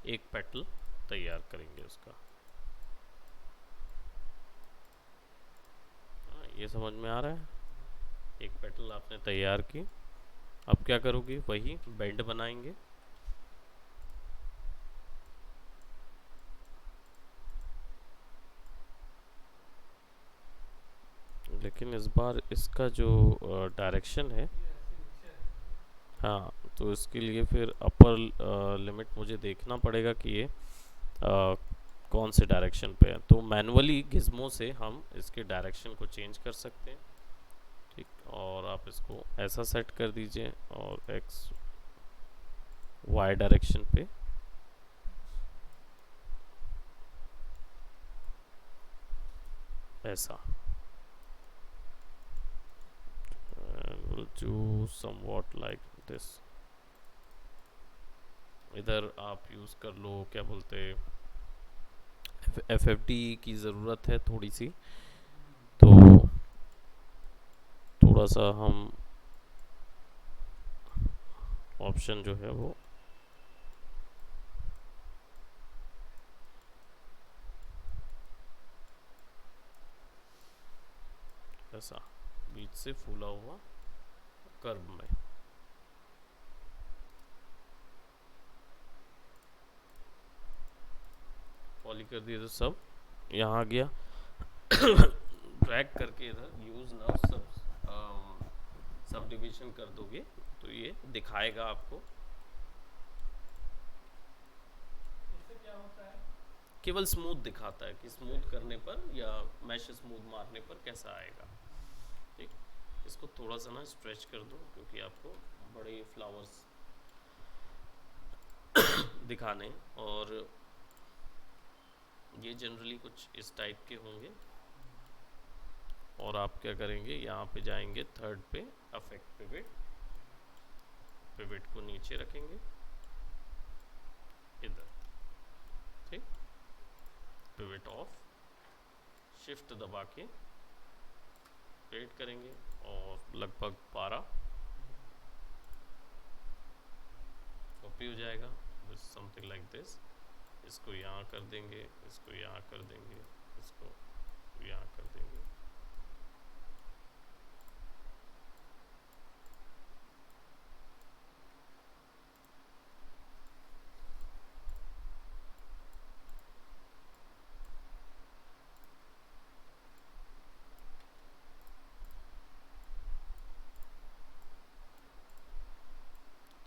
एक पेटल तैयार करेंगे उसका। ये समझ में आ रहा है? एक पेटल आपने तैयार की, अब क्या करोगे, वही बेंड बनाएंगे। लेकिन इस बार इसका जो डायरेक्शन है, ये ऐसे नीचे है। हाँ, तो इसके लिए फिर अपर लिमिट मुझे देखना पड़ेगा कि ये कौन से डायरेक्शन पे है। तो मैनुअली गिज्मो से हम इसके डायरेक्शन को चेंज कर सकते हैं। ठीक, और आप इसको ऐसा सेट कर दीजिए, और एक्स वाई डायरेक्शन पे ऐसा, and we'll do somewhat like this। इधर आप यूज़ कर लो, क्या बोलते, FFD की ज़रूरत है थोड़ी सी, तो थोड़ा सा हम ऑप्शन जो है वो ऐसा बीच से फूला हुआ कर्व में पॉली कर दिया, तो सब यहाँ आ गया। ड्रैग करके इधर यूज़ नाउ सब डिवीजन कर दोगे तो ये दिखाएगा आपको। इससे क्या होता है? केवल स्मूथ दिखाता है कि स्मूथ करने पर या मैश स्मूथ मारने पर कैसा आएगा। ठीक, इसको थोड़ा सा ना स्ट्रेच कर दो, क्योंकि आपको बड़े फ्लावर्स दिखाने, और ये जनरली कुछ इस टाइप के होंगे। और आप क्या करेंगे, यहाँ पे जाएंगे थर्ड पे, अफेक्ट पिवट, पिवट को नीचे रखेंगे इधर। ठीक, पिवट ऑफ, शिफ्ट दबा के वेट करेंगे और लगभग 12 कॉपी हो जाएगा, समथिंग लाइक दिस। इसको यहाँ कर देंगे, इसको यहाँ कर देंगे, इसको यहाँ कर देंगे।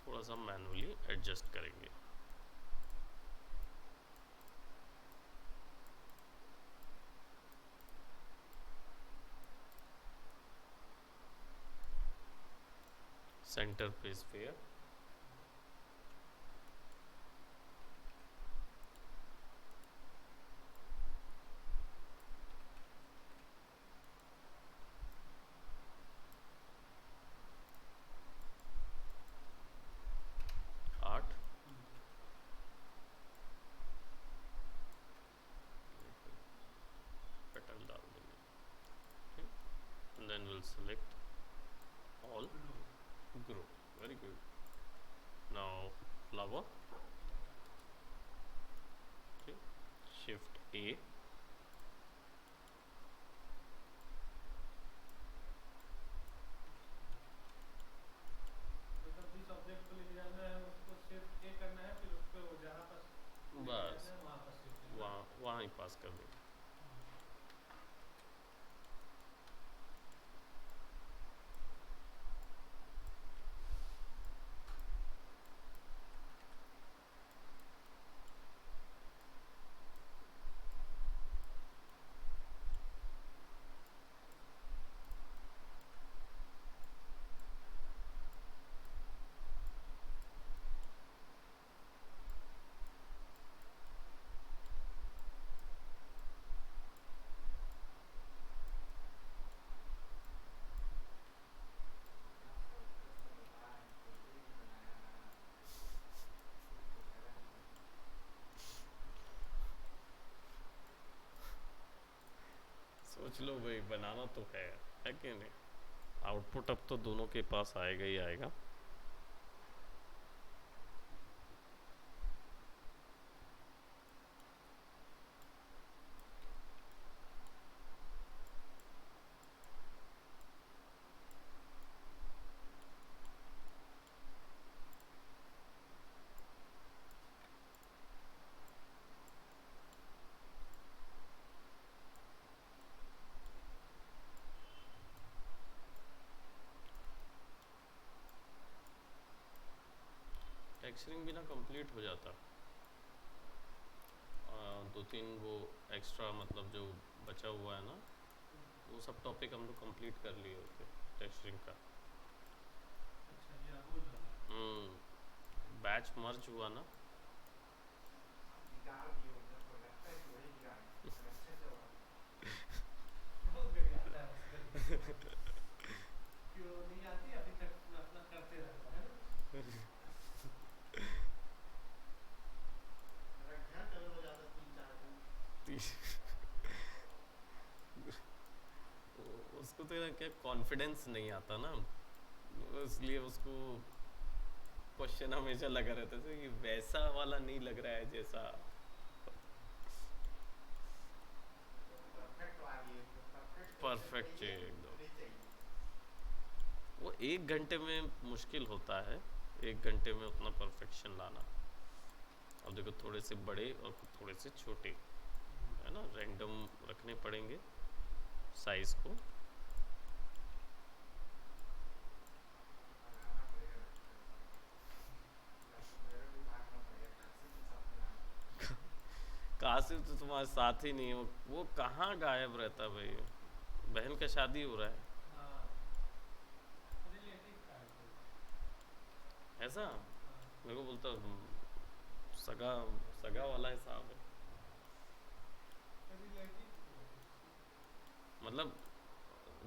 थोड़ा सा मैनुअली एडजस्ट करेंगे। Centre page fair, then we'll select all, grow, very good. Now flower, okay, shift A, मतलब जिस ऑब्जेक्ट को लेके जाना है उसको शिफ्ट ए करना है, फिर उसको जहाँ पर बस वहाँ पर शिफ्ट वहाँ ही पास कर देंगे। सोच लो भाई, बनाना तो है कि नहीं? आउटपुट अब तो दोनों के पास आएगा ही आएगा। टेक्सचरिंग भी ना कंप्लीट हो जाता, 2-3 वो एक्स्ट्रा मतलब जो बचा हुआ है ना, वो सब टॉपिक हम लोग कंप्लीट कर लिए होते टेक्सचरिंग का। अच्छा ये वो जो बैच मर्ज हुआ ना, बिगाड़ दिए उधर को, लगता है कि वही बिगाड़े, अगर अच्छे से होगा बहुत बढ़िया आता है उसका। क्यों नहीं आती अभी तक अपना करते रहता है ना। मेरा घर कलर हो जाता 3-4 दिन। उसको तो ना क्या कॉन्फिडेंस नहीं आता ना, इसलिए उसको क्वेश्चन हमेशा लगा रहता है कि वैसा वाला नहीं लग रहा है जैसा। परफेक्ट वाली है, परफेक्ट परफेक्ट चाहिए एकदम। नहीं चाहिए। वो 1 घंटे में मुश्किल होता है, 1 घंटे में उतना परफेक्शन लाना। अब देखो थोड़े से बड़े और थोड़े से छोटे है ना, रैंडम रखने पड़ेंगे साइज को। बनाना पड़ेगा लगता है, या तो मेरे भी भागना पड़ेगा, काशी के साथ बनाना। कासिम तो तुम्हारे साथ ही नहीं है, वो कहाँ गायब रहता भाई, बहन का शादी हो रहा है हाँ रिलेटिव का है कोई। ऐसा। हाँ मेरे को बोलता सगा सगा वाला हिसाब है, रिलेटिव। मतलब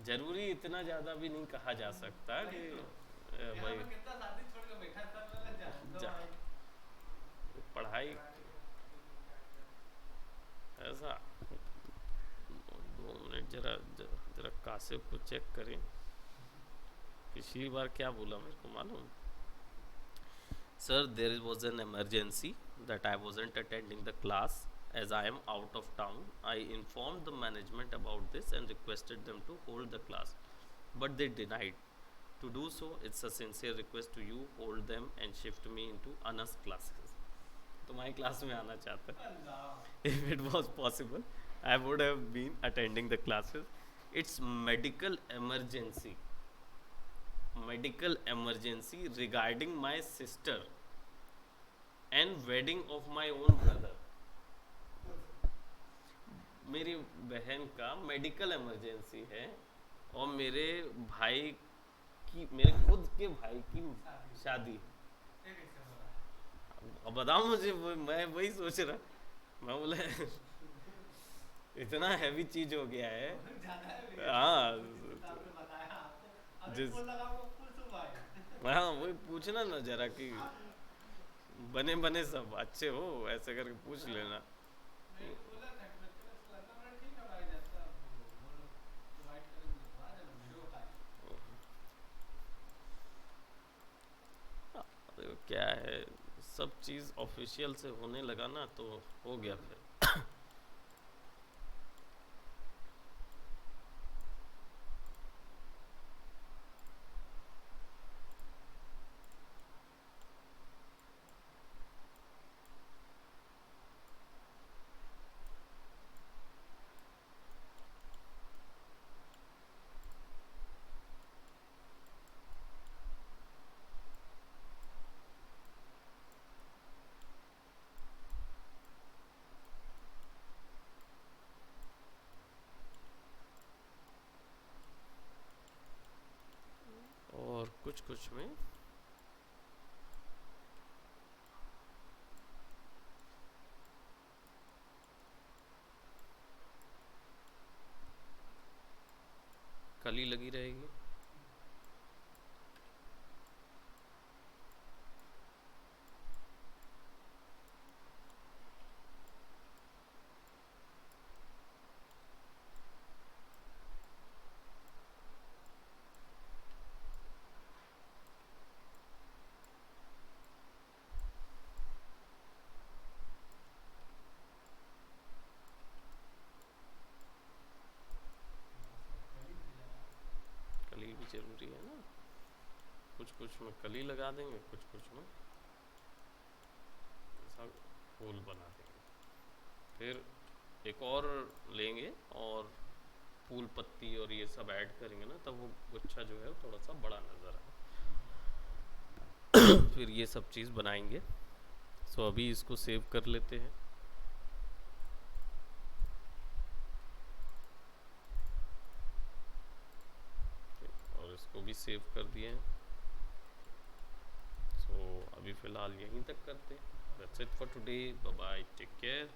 जरूरी इतना ज़्यादा भी नहीं कहा जा सकता कि यहाँ भाई पर कितना शादी छोड़ के बैठा था वाला जा तो जा भाई पढ़ाई कराने के बाद भी क्या क्या ऐसा। जरा जरा कासिफ को चेक करें, पिछली बार क्या बोला मेरे को मालूम। Sir there was an emergency that I wasn't attending the class as I am out of town. I informed the management about this and requested them to hold the class, but they denied. To do so, it's a sincere request to you, hold them and shift me into Anas classes. तुम्हारी class में आना चाहता है। अल्लाह If it was possible, I would have been attending the classes. It's medical emergency. Medical emergency regarding my sister and wedding of my own brother. मेरी बहन का medical emergency है और मेरे भाई की, मेरे खुद के भाई की शादी। ये कैसे हो रहा है? अब बताओ मुझे, मैं वही सोच रहा, मैं बोला इतना हैवी चीज हो गया है। ज़्यादा है लेकिन हाँ आपने बताया आपने, अभी जिस- फुल लगाऊंगा, फुल सुबह है। हाँ वही पूछना ना जरा कि बने बने सब अच्छे हो, ऐसे करके पूछ लेना। मैंने बोला था कि मैं तेरे से लड़ना, मैंने ठीक है भाई, जैसा वो लोग प्रोवाइड करेंगे तो आ जाना, वीडियो का देखो क्या है, सब चीज़ ऑफिशियल से होने लगा ना तो हो गया फिर। और कुछ कुछ में कली लगी रहेगी। कली भी जरूरी है ना, कुछ कुछ में कली लगा देंगे, कुछ कुछ में ऐसा फूल बना देंगे। फिर एक और लेंगे और फूल पत्ती और ये सब ऐड करेंगे ना, तब वो गुच्छा जो है वो थोड़ा सा बड़ा नज़र आए। फिर ये सब चीज़ बनाएंगे। सो अभी इसको सेव कर लेते हैं। और इसको भी सेव कर दिए हैं। सो अभी फ़िलहाल यहीं तक करते हैं। That's it for today, bye bye, take care.